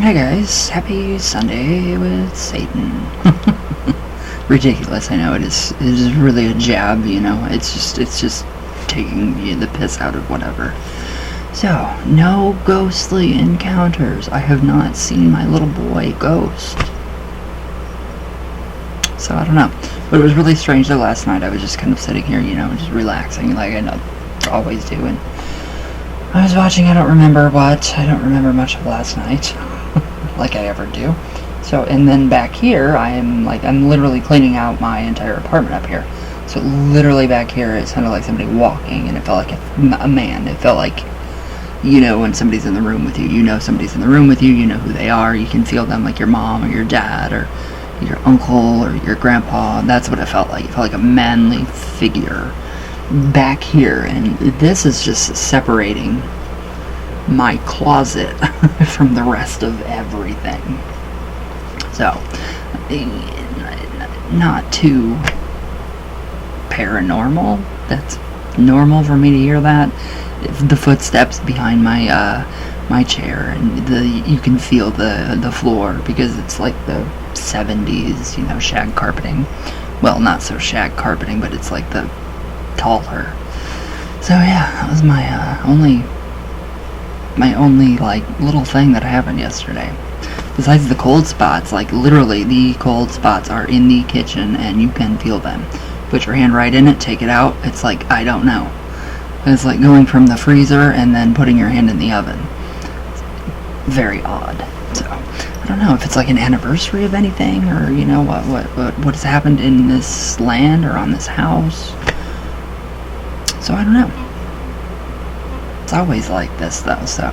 Hi guys, happy Sunday with Satan. Ridiculous, I know it is. It is really a jab, you know. It's just taking the piss out of whatever. So, no ghostly encounters. I have not seen my little boy ghost. So I don't know. But it was really strange though last night. I was just kind of sitting here, you know, just relaxing like I always do, and I was watching, I don't remember what. I don't remember much of last night. Like I ever do. So, and then back here, I'm literally cleaning out my entire apartment up here. So literally back here, it sounded like somebody walking, and it felt like a man. It felt like, you know, when somebody's in the room with you, you know somebody's in the room with you, you know who they are, you can feel them, like your mom or your dad or your uncle or your grandpa. That's what it felt like. It felt like a manly figure back here, and this is just separating my closet from the rest of everything. So, not too paranormal. That's normal for me to hear that. The footsteps behind my chair, and you can feel the floor because it's like the 70s, you know, shag carpeting. Well, not so shag carpeting, but it's like the taller. So yeah, that was my only like little thing that happened yesterday. Besides the cold spots, like literally the cold spots are in the kitchen and you can feel them. Put your hand right in it, take it out. It's like, I don't know. It's like going from the freezer and then putting your hand in the oven. It's very odd. So I don't know if it's like an anniversary of anything, or you know what has happened in this land or on this house. So I don't know. It's always like this though. So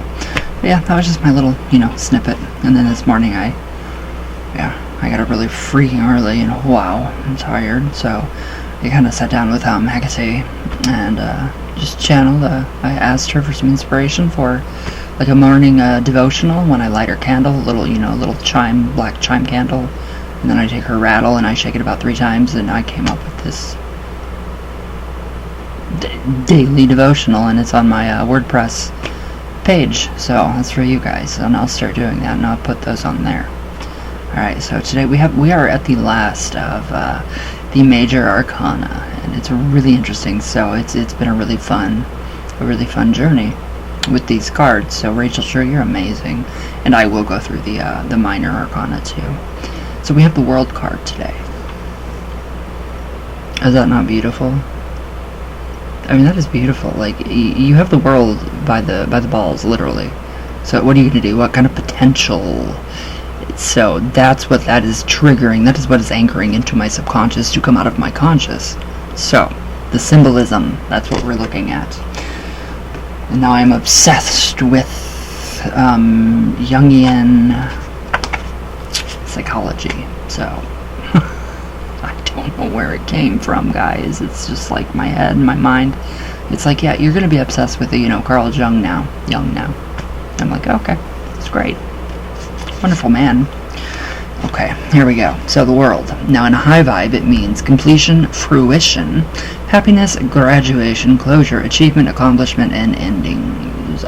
yeah, that was just my little, you know, snippet. And then this morning I got up really freaking early, and wow, I'm tired. So I kind of sat down with Hecate and just channeled. I asked her for some inspiration for like a morning devotional when I light her candle, a little black chime candle, and then I take her rattle and I shake it about 3 times, and I came up with this daily devotional, and it's on my WordPress page. So that's for you guys, and I'll start doing that, and I'll put those on there. Alright, so today we are at the last of the major arcana, and it's really interesting. So it's been a really fun journey with these cards. So Rachel, sure, you're amazing, and I will go through the minor arcana too. So we have the World card today. Is that not beautiful? I mean, that is beautiful. Like, you have the world by the balls, literally. So what are you going to do? What kind of potential? So that's what that is triggering. That is what is anchoring into my subconscious to come out of my conscious. So the symbolism, that's what we're looking at. And now I'm obsessed with Jungian psychology. So I don't know where it came from, guys. It's just like my head and my mind. It's like, yeah, you're going to be obsessed with Carl Jung now. I'm like, okay, it's great. Wonderful man. Okay, here we go. So the world. Now in a high vibe, it means completion, fruition, happiness, graduation, closure, achievement, accomplishment, and endings.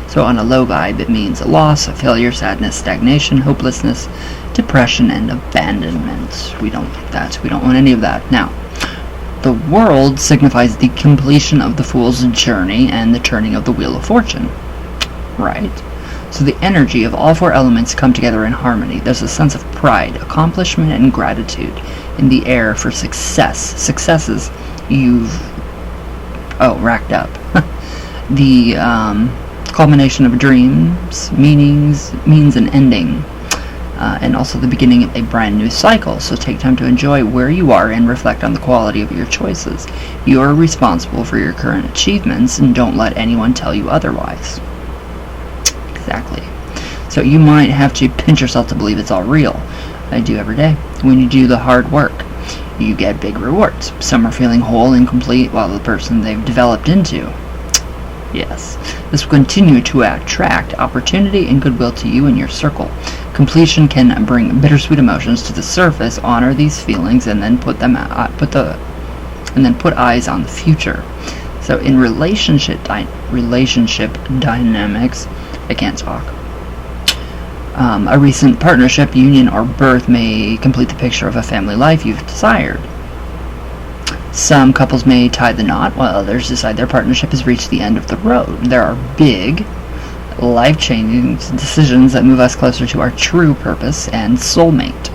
So on a low vibe, it means loss, failure, sadness, stagnation, hopelessness, depression, and abandonment. We don't want that. We don't want any of that. Now, the world signifies the completion of the fool's journey and the turning of the wheel of fortune. Right? So the energy of all 4 elements come together in harmony. There's a sense of pride, accomplishment, and gratitude in the air for successes you've racked up. The culmination of dreams, means an ending, and also the beginning of a brand new cycle. So take time to enjoy where you are and reflect on the quality of your choices. You are responsible for your current achievements, and don't let anyone tell you otherwise. Exactly. So you might have to pinch yourself to believe it's all real. I do every day. When you do the hard work, you get big rewards. Some are feeling whole and complete, while the person they've developed into. Yes. This will continue to attract opportunity and goodwill to you and your circle. Completion can bring bittersweet emotions to the surface. Honor these feelings and then put eyes on the future. So in relationship dynamics, I can't talk. A recent partnership, union, or birth may complete the picture of a family life you've desired. Some couples may tie the knot, while others decide their partnership has reached the end of the road. There are big, life-changing decisions that move us closer to our true purpose and soulmate.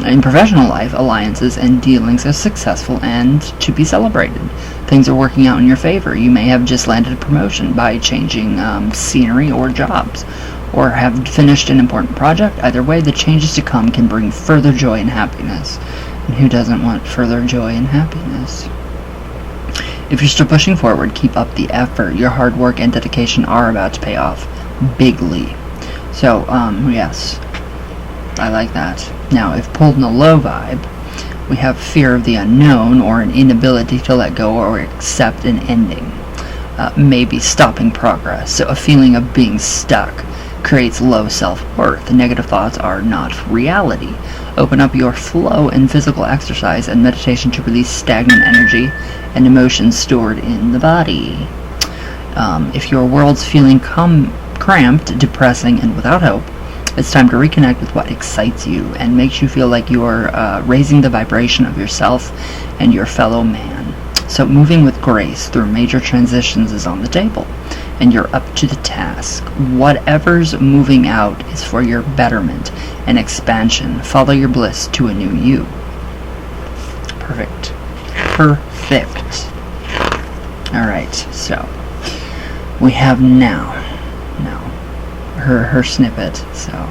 In professional life, alliances and dealings are successful and to be celebrated. Things are working out in your favor. You may have just landed a promotion by changing scenery or jobs, or have finished an important project. Either way, the changes to come can bring further joy and happiness. And who doesn't want further joy and happiness? If you're still pushing forward, keep up the effort. Your hard work and dedication are about to pay off bigly. So, yes, I like that. Now, if pulled in a low vibe, we have fear of the unknown, or an inability to let go or accept an ending. Maybe stopping progress. So a feeling of being stuck creates low self-worth. Negative thoughts are not reality. Open up your flow in physical exercise and meditation to release stagnant energy and emotions stored in the body. If your world's feeling cramped, depressing, and without hope, it's time to reconnect with what excites you and makes you feel like you're raising the vibration of yourself and your fellow man. So moving with grace through major transitions is on the table, and you're up to the task. Whatever's moving out is for your betterment and expansion. Follow your bliss to a new you. Perfect. Alright, so we have now her snippet. So,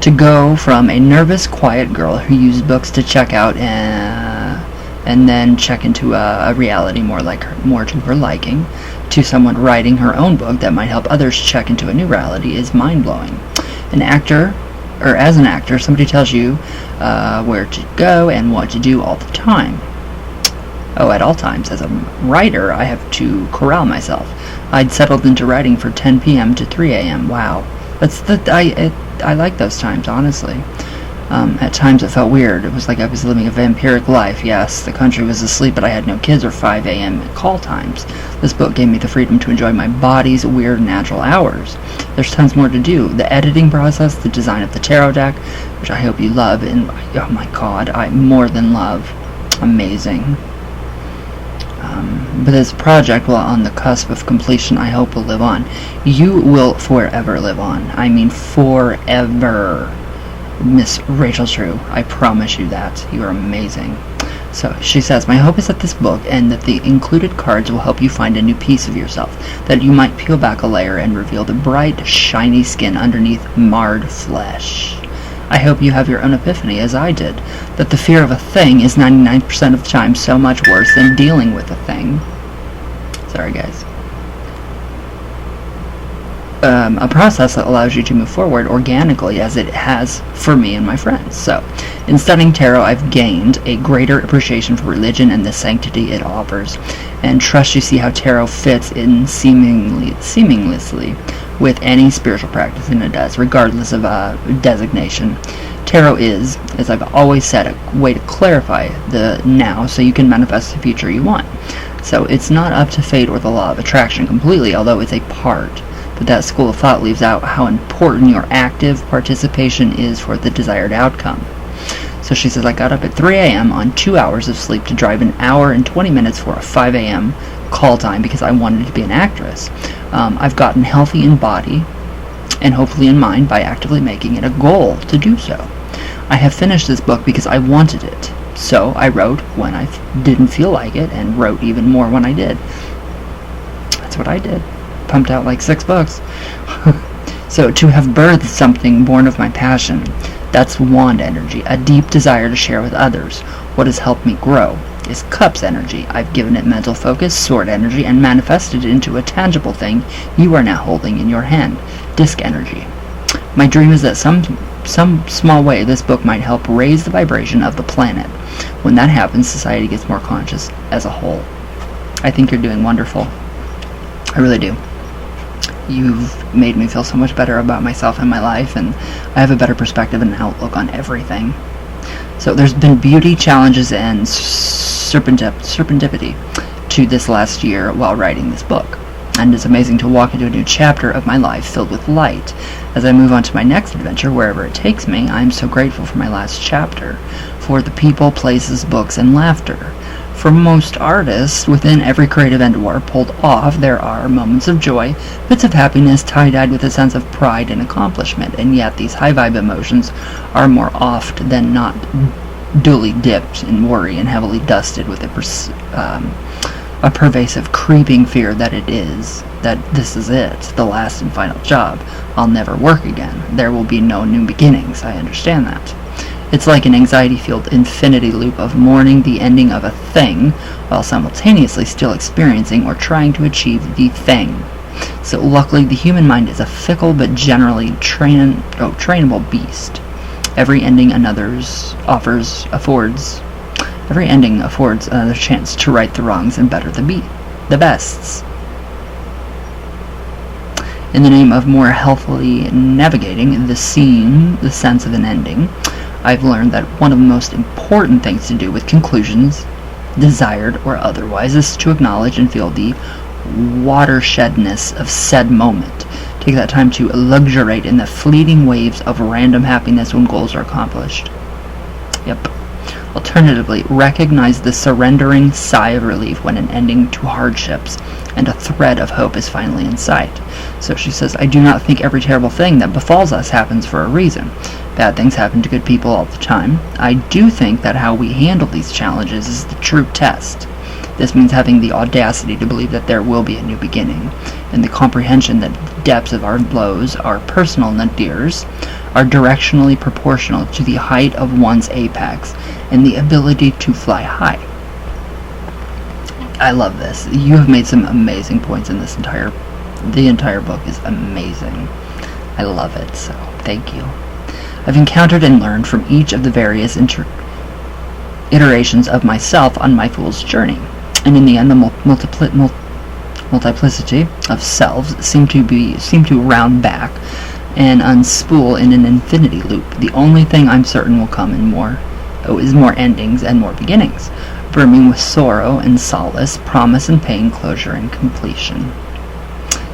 to go from a nervous, quiet girl who used books to check out and then check into a reality more to her liking, to someone writing her own book that might help others check into a new reality is mind-blowing. As an actor, somebody tells you where to go and what to do all the time. At all times. As a writer, I have to corral myself. I'd settled into writing for 10 p.m. to 3 a.m. Wow. I like those times, honestly. At times it felt weird. It was like I was living a vampiric life. Yes, the country was asleep, but I had no kids or 5 a.m. call times. This book gave me the freedom to enjoy my body's weird natural hours. There's tons more to do. The editing process, the design of the tarot deck, which I hope you love, and oh my god, I more than love. Amazing. But this project, while on the cusp of completion, I hope will live on. You will forever live on. I mean forever. Miss Rachel True, I promise you that. You are amazing. So she says, my hope is that this book and that the included cards will help you find a new piece of yourself, that you might peel back a layer and reveal the bright, shiny skin underneath marred flesh. I hope you have your own epiphany, as I did, that the fear of a thing is 99% of the time so much worse than dealing with a thing. Sorry, guys. A process that allows you to move forward organically, as it has for me and my friends. So, in studying tarot, I've gained a greater appreciation for religion and the sanctity it offers, and trust you see how tarot fits in seamlessly with any spiritual practice, and it does, regardless of designation. Tarot is, as I've always said, a way to clarify the now so you can manifest the future you want. So it's not up to fate or the law of attraction completely, although it's a part. But that school of thought leaves out how important your active participation is for the desired outcome. So she says, I got up at 3 a.m. on 2 hours of sleep to drive an hour and 20 minutes for a 5 a.m. call time because I wanted to be an actress. I've gotten healthy in body and hopefully in mind by actively making it a goal to do so. I have finished this book because I wanted it. So I wrote when I didn't feel like it and wrote even more when I did. That's what I did. Pumped out like 6 books. So to have birthed something born of my passion, that's wand energy, a deep desire to share with others. What has helped me grow is cups energy. I've given it mental focus, sword energy, and manifested it into a tangible thing you are now holding in your hand, disc energy. My dream is that some small way this book might help raise the vibration of the planet. When that happens, society gets more conscious as a whole. I think you're doing wonderful. I really do. You've made me feel so much better about myself and my life, and I have a better perspective and outlook on everything. So there's been beauty, challenges, and serendipity to this last year while writing this book. and it's amazing to walk into a new chapter of my life filled with light. As I move on to my next adventure, wherever it takes me, I am so grateful for my last chapter, for the people, places, books, and laughter. For most artists, within every creative endeavor pulled off, there are moments of joy, bits of happiness tie-dyed with a sense of pride and accomplishment, and yet these high-vibe emotions are more oft than not duly dipped in worry and heavily dusted with a pervasive creeping fear that this is it, the last and final job. I'll never work again. There will be no new beginnings. I understand that. It's like an anxiety-filled infinity loop of mourning the ending of a thing while simultaneously still experiencing or trying to achieve the thing. So luckily, the human mind is a fickle but generally trainable beast. Every ending affords another chance to right the wrongs and better the bests. In the name of more healthily navigating the sense of an ending, I've learned that one of the most important things to do with conclusions, desired or otherwise, is to acknowledge and feel the watershedness of said moment. Take that time to luxuriate in the fleeting waves of random happiness when goals are accomplished. Yep. Alternatively, recognize the surrendering sigh of relief when an ending to hardships and a thread of hope is finally in sight. So she says, I do not think every terrible thing that befalls us happens for a reason. Bad things happen to good people all the time. I do think that how we handle these challenges is the true test. This means having the audacity to believe that there will be a new beginning, and the comprehension that the depths of our blows, our personal nadirs, are directionally proportional to the height of one's apex and the ability to fly high. I love this. You have made some amazing points in this the entire book is amazing. I love it, so thank you. I've encountered and learned from each of the various iterations of myself on my fool's journey, and in the end the multiplicity of selves seem to round back and unspool in an infinity loop. The only thing I'm certain will come is more endings and more beginnings, brimming with sorrow and solace, promise and pain, closure and completion.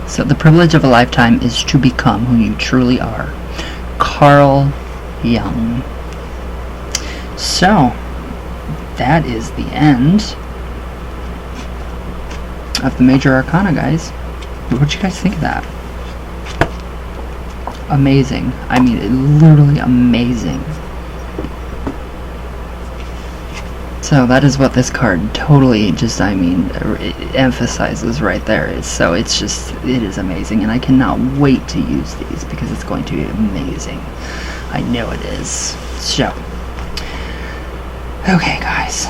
So the privilege of a lifetime is to become who you truly are. Carl Jung. So that is the end of the Major Arcana, guys. What'd you guys think of that? Amazing. I mean, literally amazing. So that is what this card totally just, it emphasizes right there. It is amazing, and I cannot wait to use these because it's going to be amazing. I know it is. So, okay, guys.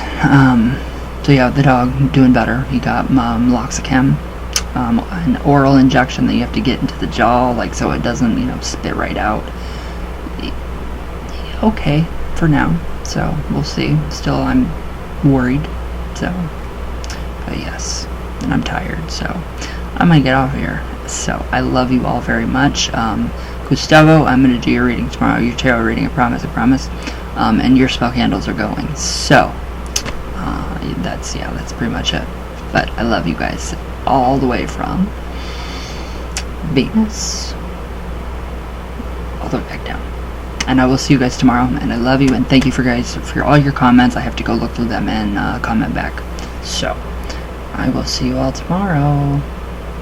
So yeah, the dog doing better. He got Loxicam, an oral injection that you have to get into the jaw, so it doesn't, spit right out. Okay, for now. So we'll see. Still, I'm worried. So, but yes, and I'm tired. So I'm gonna get off here. So I love you all very much. Gustavo, I'm gonna do your reading tomorrow. Your tarot reading, I promise. And your spell candles are going. So that's pretty much it. But I love you guys all the way from Venus all the way back down. And I will see you guys tomorrow, and I love you, and thank you for all your comments. I have to go look through them and comment back. So I will see you all tomorrow.